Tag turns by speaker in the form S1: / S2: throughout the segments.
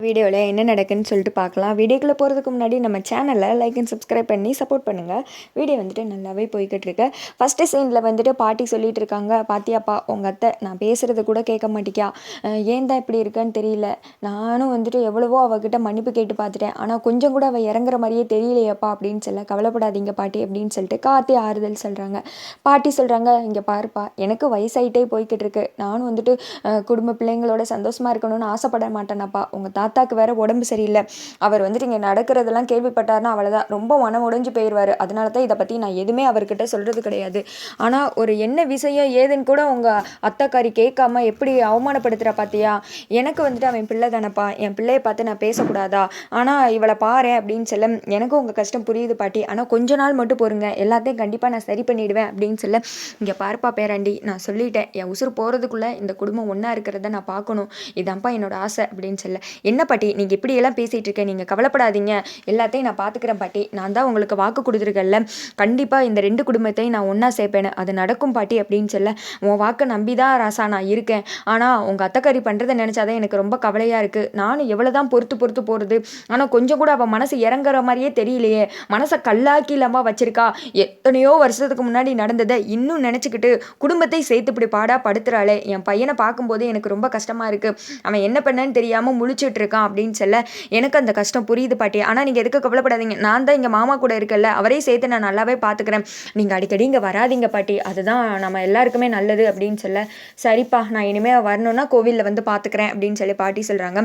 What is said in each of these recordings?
S1: வீடியோவில் என்ன நடக்குன்னு சொல்லிட்டு பார்க்கலாம். வீடியோக்குள்ளே போகிறதுக்கு முன்னாடி நம்ம சேனலை லைக் அண்ட் சப்ஸ்கிரைப் பண்ணி சப்போர்ட் பண்ணுங்கள். வீடியோ வந்துட்டு நல்லாவே போய்கிட்டு இருக்கு. ஃபஸ்ட்டு சீனில் வந்துட்டு பாட்டி சொல்லிட்டு இருக்காங்க, பாத்தியாப்பா உங்கள் அத்தை நான் பேசுகிறது கூட கேட்க மாட்டிக்கா, ஏன் தான் இப்படி இருக்கேன்னு தெரியல. நானும் வந்துட்டு எவ்வளவோ அவகிட்ட மன்னிப்பு கேட்டு பார்த்துட்டேன், ஆனால் கொஞ்சம் கூட அவள் இறங்குற மாதிரியே தெரியலையப்பா அப்படின்னு சொல்ல, கவலைப்படாதீங்க பாட்டி அப்படின்னு சொல்லிட்டு கார்த்தி ஆறுதல் சொல்கிறாங்க. பாட்டி சொல்கிறாங்க, இங்கே பாருப்பா எனக்கு வயசாயிட்டே போய்கிட்டு இருக்கு, நானும் வந்துட்டு குடும்ப பிள்ளைங்களோட சந்தோஷமாக இருக்கணும்னு ஆசைப்பட மாட்டேனாப்பா. உங்கள் தாத்தாக்கு வேற உடம்பு சரியில்லை, அவர் வந்துட்டு இங்கே நடக்கிறதெல்லாம் கேள்விப்பட்டார்னா அவ்வளோதான் ரொம்ப மனம் உடைஞ்சு போயிடுவார். அதனால தான் இதை பற்றி நான் எதுவுமே அவர்கிட்ட சொல்கிறது கிடையாது. ஆனால் ஒரு என்ன விஷயம் ஏதுன்னு கூட உங்கள் அத்தைக்காரி கேட்காம எப்படி அவமானப்படுத்துகிறா பார்த்தியா. எனக்கு வந்துட்டு அவன் பிள்ளை தானப்பா, என் பிள்ளையை பார்த்து நான் பேசக்கூடாதா, ஆனால் இவளை பாரு அப்படின்னு சொல்ல, எனக்கும் உங்கள் கஷ்டம் புரியுது பாட்டி, ஆனால் கொஞ்ச நாள் மட்டும் பொறுங்க, எல்லாத்தையும் கண்டிப்பாக நான் சரி பண்ணிடுவேன் அப்படின்னு சொல்ல, இங்கே பாருப்பா பேராண்டி நான் சொல்லிட்டேன், என் உசுறு போகிறதுக்குள்ளே இந்த குடும்பம் ஒன்றா இருக்கிறத நான் பார்க்கணும், இதான்ப்பா என்னோட ஆசை அப்படின்னு சொல்ல, என்ன பாட்டி நீங்கள் இப்படியெல்லாம் பேசிகிட்டு இருக்கேன், நீங்கள் கவலைப்படாதீங்க, எல்லாத்தையும் நான் பார்த்துக்கிறேன் பாட்டி, நான் தான் உங்களுக்கு வாக்கு கொடுத்துருக்கேன்ல, கண்டிப்பாக இந்த ரெண்டு குடும்பத்தையும் நான் ஒன்றா சேர்ப்பேன், அது நடக்கும் பாட்டி அப்படின்னு சொல்ல, உன் வாக்கை நம்பி தான் ராசா நான் இருக்கேன், ஆனால் உங்கள் அத்தைக்காரி பண்ணுறதை நினச்சாதான் எனக்கு ரொம்ப கவலையாக இருக்குது, நானும் எவ்வளோ தான் பொறுத்து போகிறது, ஆனால் கொஞ்சம் கூட அவள் மனசு இறங்குற மாதிரியே தெரியலையே, மனசை கல்லாக்கி இல்லாமல் வச்சிருக்கா, எத்தனையோ வருஷத்துக்கு முன்னாடி நடந்ததை இன்னும் நினச்சிக்கிட்டு குடும்பத்தை சேர்த்து இப்படி பாடா படுத்துறாளே, என் பையனை பார்க்கும்போது எனக்கு ரொம்ப கஷ்டமாக இருக்குது, அவன் என்ன பண்ணன்னு தெரியாமல் முழிச்சிட்டு இருக்கான் அப்படின்னு சொல்ல, எனக்கு அந்த கஷ்டம் புரியுது பாட்டி, ஆனால் நீங்கள் எதுக்கு கவலைப்படாதீங்க, நான் தான் இங்கே மாமா கூட இருக்கல, அவரே சேர்த்து நான் நல்லாவே பார்த்துக்கிறேன், நீங்கள் அடிக்கடி இங்கே வராதிங்க பாட்டி, அதுதான் நம்ம எல்லாருக்குமே நல்லது அப்படின்னு சொல்ல, சரிப்பா நான் இனிமேல் வரணும்னா கோவிலில் வந்து பார்த்துக்கிறேன் அப்படின்னு சொல்லி பாட்டி சொல்கிறாங்க.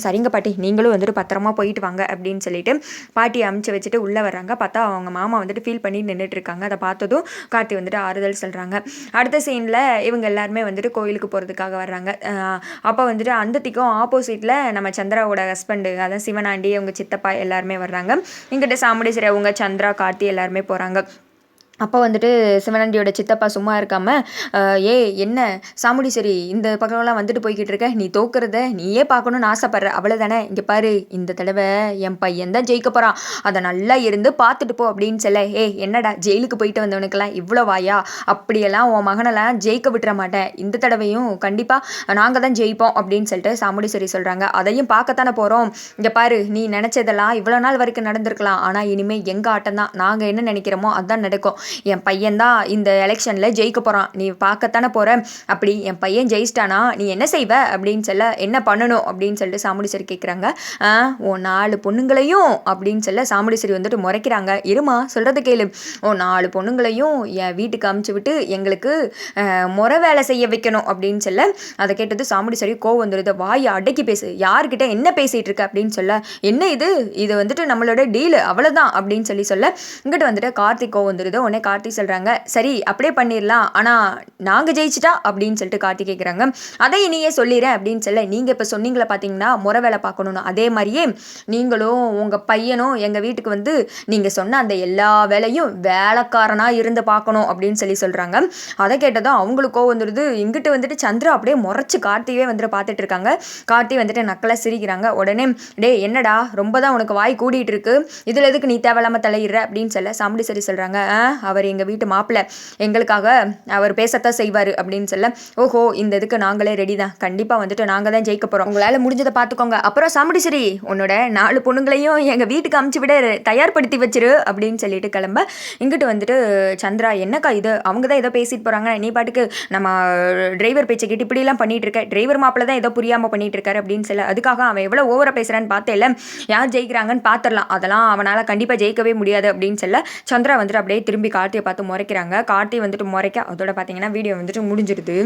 S1: சரிங்க பாட்டி நீங்களும் வந்துட்டு பத்திரமா போயிட்டு வாங்க அப்படின்னு சொல்லிட்டு பாட்டி அமுச்சு வச்சுட்டு உள்ளே வர்றாங்க. பார்த்தா அவங்க மாமா வந்துட்டு ஃபீல் பண்ணி நின்றுட்டு இருக்காங்க. அதை பார்த்ததும் கார்த்தி வந்துட்டு ஆறுதல் சொல்கிறாங்க. அடுத்த சீனில் இவங்க எல்லாருமே வந்துட்டு கோயிலுக்கு போகிறதுக்காக வர்றாங்க. அப்போ வந்துட்டு அந்தத்திக்கும் ஆப்போசிட்டில் நம்ம சந்திராவோட ஹஸ்பண்டு, அதான் சிவனாண்டி, அவங்க சித்தப்பா எல்லாருமே வர்றாங்க. இங்கிட்ட சாமுண்டீஸ்வரி அவங்க சந்திரா கார்த்தி எல்லாருமே போகிறாங்க. அப்போ வந்துட்டு சிவனண்டியோட சித்தப்பா சும்மா இருக்காமல், என்ன சாமுண்டீஸ்வரி இந்த பக்கம்லாம் வந்துட்டு போய்கிட்டு இருக்க, நீ தோக்குறத நீயே பார்க்கணுன்னு ஆசைப்பட்ற அவ்வளோதானே, இங்கே பாரு இந்த தடவை என் பையன் தான் ஜெயிக்க போகிறான், அதை நல்லா இருந்து பார்த்துட்டு போ அப்படின்னு சொல்ல, என்னடா ஜெயிலுக்கு போயிட்டு வந்தவனுக்கெல்லாம் இவ்வளோ வாயா, அப்படியெல்லாம் உன் மகனெல்லாம் ஜெயிக்க விட்டுற மாட்டேன், இந்த தடவையும் கண்டிப்பாக நாங்கள் தான் ஜெயிப்போம் அப்படின்னு சொல்லிட்டு சாமுண்டீஸ்வரி சொல்கிறாங்க. அதையும் பார்க்கத்தானே போகிறோம், இங்கே பாரு நீ நினச்சதெல்லாம் இவ்வளோ நாள் வரைக்கும் நடந்திருக்கலாம், ஆனால் இனிமேல் எங்கள் ஆட்டம் தான், நாங்கள் என்ன நினைக்கிறோமோ அதுதான் நடக்கும், என் பையன் தான் இந்த எலெக்ஷனில் ஜெயிக்க போகிறான், நீ பார்க்கத்தானே போகிற, அப்படி என் பையன் ஜெயிச்சிட்டானா நீ என்ன செய்வ அப்படின்னு சொல்ல, என்ன பண்ணணும் அப்படின்னு சொல்லிட்டு சாமுண்டீஸ்வரி கேட்குறாங்க. ஓ 4 பொண்ணுங்களையும் அப்படின்னு சொல்ல சாமுண்டீஸ்வரி வந்துட்டு முறைக்கிறாங்க. இருமா சொல்கிறது கேளு, ஓ 4 பொண்ணுங்களையும் என் வீட்டுக்கு அமுச்சு விட்டு எங்களுக்கு முறை வேலை செய்ய வைக்கணும் அப்படின்னு சொல்ல, அதை கேட்டது சாமுண்டீஸ்வரி கோவம் வந்துடுது. வாயை அடக்கி பேசு, யார்கிட்ட என்ன பேசிகிட்டு இருக்க அப்படின்னு சொல்ல, என்ன இது வந்துட்டு நம்மளோட டீலு அவ்வளோதான் அப்படின்னு சொல்ல, இங்கிட்ட வந்துட்டு கார்த்திக் கோவம் வந்துடுது. உடனே கார்த்தி சொல்கிறாங்க, சரி அப்படியே பண்ணிடலாம், ஆனால் நாங்கள் ஜெயிச்சிட்டா அப்படின்னு சொல்லிட்டு கார்த்தி கேட்குறாங்க. அதை நீயே சொல்லிடுறேன் அப்படின்னு சொல்ல, நீங்கள் இப்போ சொன்னீங்களே பார்த்தீங்கன்னா முறை வேலை பார்க்கணுன்னு, அதே மாதிரியே நீங்களும் உங்கள் பையனும் எங்கள் வீட்டுக்கு வந்து நீங்கள் சொன்ன அந்த எல்லா வேலையும் வேலைக்காரனாக இருந்து பார்க்கணும் அப்படின்னு சொல்கிறாங்க. அதை கேட்டதும் அவங்களுக்கோ வந்துடுது. இங்கிட்டு வந்துட்டு சந்திரா அப்படியே முறைச்சி கார்த்தியே வந்துட்டு பார்த்துட்டு இருக்காங்க. கார்த்தி வந்துட்டு நக்கலாக சிரிக்கிறாங்க. உடனே என்னடா ரொம்ப தான் உனக்கு வாய் கூடிட்டு இருக்கு, இதில் எதுக்கு நீ தேவையில்லாமல் தலையிடுற அப்படின்னு சொல்ல சாமுண்டீஸ்வரி சொல்கிறாங்க, அவர் எங்கள் வீட்டு மாப்பிள்ளை, எங்களுக்காக அவர் பேசத்தான் செய்வார் அப்படின்னு சொல்ல, ஓஹோ இந்த இதுக்கு நாங்களே ரெடி தான், கண்டிப்பாக வந்துட்டு நாங்கள் தான் ஜெயிக்க போகிறோம், உங்களால் முடிஞ்சதை பார்த்துக்கோங்க, அப்புறம் சாமுண்டீஸ்வரி உன்னோட 4 பொண்ணுங்களையும் எங்கள் வீட்டுக்கு அமுச்சு விட தயார்படுத்தி வச்சிரு அப்படின்னு சொல்லிட்டு கிளம்ப, இங்கிட்டு வந்துட்டு சந்திரா என்னக்கா இது, அவங்க தான் ஏதோ பேசிட்டு போகிறாங்க, நீ பாட்டுக்கு நம்ம டிரைவர் பேச்சை கேட்டு இப்படிலாம் பண்ணிட்டு இருக்க, டிரைவர் மாப்பிள்ளை தான் ஏதோ புரியாமல் பண்ணிட்டு இருக்காரு அப்படின்னு சொல்ல, அதுக்காக அவன் எவ்வளோ ஓவராக பேசுகிறான்னு பார்த்தேல, யார் ஜெயிக்கிறாங்கன்னு பார்த்துடலாம், அதெல்லாம் அவனால் கண்டிப்பாக ஜெயிக்கவே முடியாது அப்படின்னு சொல்ல, சந்திரா வந்துட்டு அப்படியே திரும்பி கார்த்தியை பார்த்து முறைக்கிறாங்க. கார்த்தி வந்துட்டு முறைக்க அதோட பார்த்தீங்கன்னா வீடியோ வந்துட்டு முடிஞ்சிருது.